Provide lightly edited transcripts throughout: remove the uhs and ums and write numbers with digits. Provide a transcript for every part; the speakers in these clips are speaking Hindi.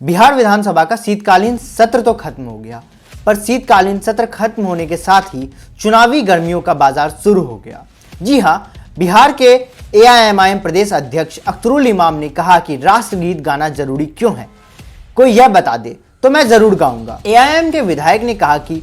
बिहार विधानसभा का शीतकालीन सत्र तो खत्म हो गया, पर शीतकालीन सत्र खत्म होने के साथ ही चुनावी गर्मियों का बाजार शुरू हो गया। जी हां, बिहार के एआईएमआईएम प्रदेश अध्यक्ष अख्तरुल इमाम ने कहा कि राष्ट्रगीत गाना जरूरी क्यों है, कोई यह बता दे तो मैं जरूर गाऊंगा। एआईएमआईएम के विधायक ने कहा कि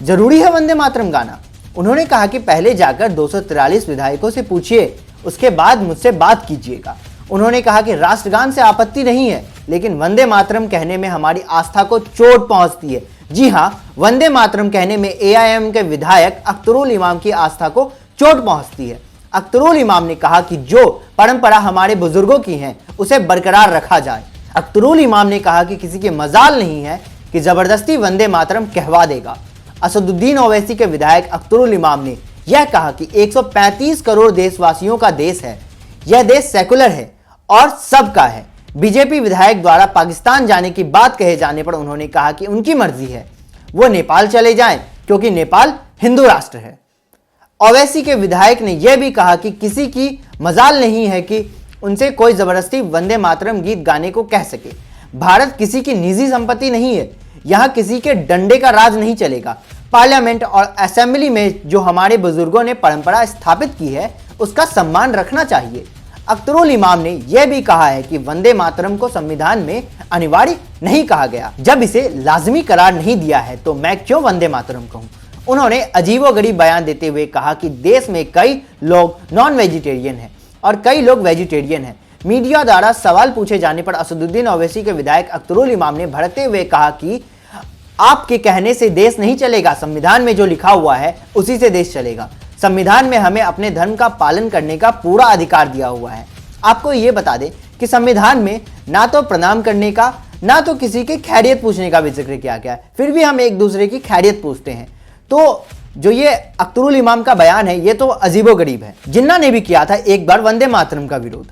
जरूरी है वंदे मातरम गाना। उन्होंने कहा कि पहले जाकर 243 विधायकों से पूछिए, उसके बाद मुझसे बात कीजिएगा। उन्होंने कहा कि राष्ट्रगान से आपत्ति नहीं है, लेकिन वंदे मातरम कहने में हमारी आस्था को चोट पहुंचती है। जी हां, वंदे मातरम कहने में एआईएमआईएम के विधायक अख्तरुल इमाम की आस्था को चोट पहुंचती है। अख्तरुल इमाम ने कहा कि जो परंपरा हमारे बुजुर्गों की है उसे बरकरार रखा जाए। अख्तरुल इमाम ने कहा कि किसी की मजाल नहीं है कि जबरदस्ती वंदे मातरम कहवा देगा। असदुद्दीन ओवैसी के विधायक अख्तरुल इमाम ने यह कहा कि 135 करोड़ देशवासियों का देश है, यह देश सेकुलर है और सबका है। बीजेपी विधायक द्वारा पाकिस्तान जाने की बात कहे जाने पर उन्होंने कहा कि उनकी मर्जी है, वो नेपाल चले जाएं क्योंकि नेपाल हिंदू राष्ट्र है। ओवैसी के विधायक ने यह भी कहा कि किसी की मजाल नहीं है कि उनसे कोई जबरदस्ती वंदे मातरम गीत गाने को कह सके। भारत किसी की निजी संपत्ति नहीं है, यहां किसी के डंडे का राज नहीं चलेगा। पार्लियामेंट और असेंबली में जो हमारे बुजुर्गों ने परंपरा स्थापित की है उसका सम्मान रखना चाहिए। अख्तरुल इमाम ने यह भी कहा है कि वंदे मातरम को संविधान में अनिवार्य नहीं कहा गया। जब इसे लाजमी करार नहीं दिया है तो मैं क्यों वंदे मातरम कहूं। उन्होंने अजीबोगरीब बयान देते हुए कहा कि देश में कई लोग नॉन वेजिटेरियन हैं और कई लोग वेजिटेरियन हैं। मीडिया द्वारा सवाल पूछे जाने पर असदुद्दीन ओवैसी के विधायक अख्तरुल इमाम ने भड़कते हुए कहा कि आपके कहने से देश नहीं चलेगा, संविधान में जो लिखा हुआ है उसी से देश चलेगा। संविधान में हमें अपने धर्म का पालन करने का पूरा अधिकार दिया हुआ है। आपको ये बता दें कि संविधान में ना तो प्रणाम करने का ना तो किसी की खैरियत पूछने का भी जिक्र किया गया है, फिर भी हम एक दूसरे की खैरियत पूछते हैं। तो जो ये अख्तरुल इमाम का बयान है ये तो अजीबोगरीब है। जिन्ना ने भी किया था एक बार वंदे मातरम का विरोध।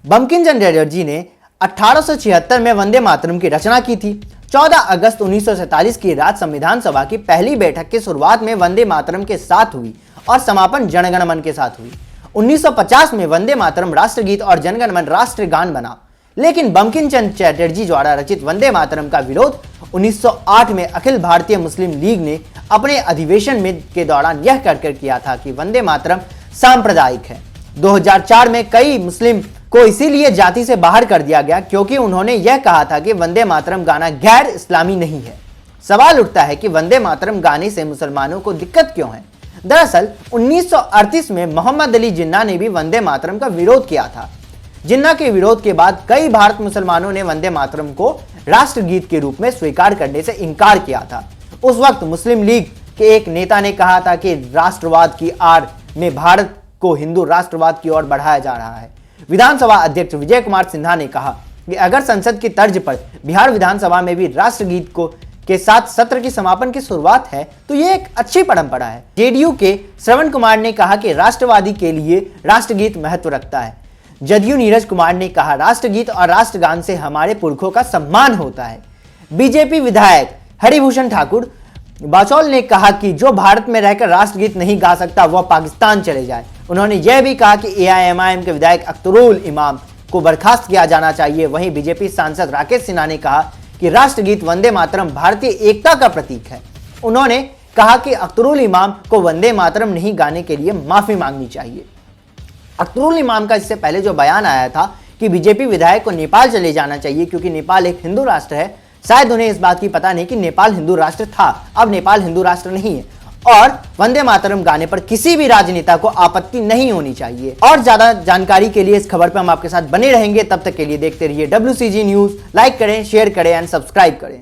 बंकिम चंद्र चटर्जी ने 1876 में वंदे मातरम की रचना की थी। 14 अगस्त 1947 की रात संविधान सभा की पहली बैठक की शुरुआत में वंदे मातरम के साथ हुई और समापन जनगण मन के साथ हुई। 1950 में वंदे मातरम राष्ट्रगीत और जनगण मन राष्ट्रगान बना, लेकिन बंकिम चंद्र चटर्जी द्वारा रचित वंदे मातरम का विरोध 1908 में अखिल भारतीय मुस्लिम लीग ने अपने अधिवेशन में के दौरान यह कहकर किया था कि वंदे मातरम सांप्रदायिक है। 2004 में कई मुस्लिम को इसीलिए जाति से बाहर कर दिया गया क्योंकि उन्होंने यह कहा था कि वंदे मातरम गाना गैर इस्लामी नहीं है। सवाल उठता है कि वंदे मातरम गाने से मुसलमानों को दिक्कत क्यों है। दरअसल 1938 में मोहम्मद अली जिन्ना ने भी वंदे मातरम का विरोध किया था। जिन्ना के विरोध के बाद कई भारत मुसलमानों ने वंदे मातरम को राष्ट्रगीत के रूप में स्वीकार करने से इनकार किया था। उस वक्त मुस्लिम लीग के एक नेता ने कहा था कि राष्ट्रवाद की आड़ में भारत को हिंदू राष्ट्रवाद की ओर बढ़ाया जा रहा है। विधानसभा अध्यक्ष विजय कुमार सिन्हा ने कहा कि अगर संसद की तर्ज पर बिहार विधानसभा में भी राष्ट्रगीत को के साथ सत्र की समापन की शुरुआत है तो यह एक अच्छी परंपरा है। जेडीयू के श्रवण कुमार ने कहा कि राष्ट्रवादी के लिए राष्ट्रगीत महत्व रखता है। जदयू नीरज कुमार ने कहा राष्ट्रगीत और राष्ट्रगान से हमारे पुरखों का सम्मान होता है। बीजेपी विधायक हरिभूषण ठाकुर बाचौल ने कहा कि जो भारत में रहकर राष्ट्रगीत नहीं गा सकता वह पाकिस्तान चले जाए। उन्होंने यह भी कहा कि एआईएमआईएम के विधायक अख्तरुल इमाम को बर्खास्त किया जाना चाहिए। वहीं बीजेपी सांसद राकेश सिन्हा ने कहा कि राष्ट्रगीत वंदे मातरम भारतीय एकता का प्रतीक है। उन्होंने कहा कि अख्तरुल इमाम को वंदे मातरम नहीं गाने के लिए माफी मांगनी चाहिए। अख्तरुल इमाम का इससे पहले जो बयान आया था कि बीजेपी विधायक को नेपाल चले जाना चाहिए क्योंकि नेपाल एक हिंदू राष्ट्र है, शायद उन्हें इस बात की पता नहीं कि नेपाल हिंदू राष्ट्र था, अब नेपाल हिंदू राष्ट्र नहीं है और वंदे मातरम गाने पर किसी भी राजनेता को आपत्ति नहीं होनी चाहिए। और ज्यादा जानकारी के लिए इस खबर पर हम आपके साथ बने रहेंगे। तब तक के लिए देखते रहिए WCG न्यूज। लाइक करें, शेयर करें एंड सब्सक्राइब करें।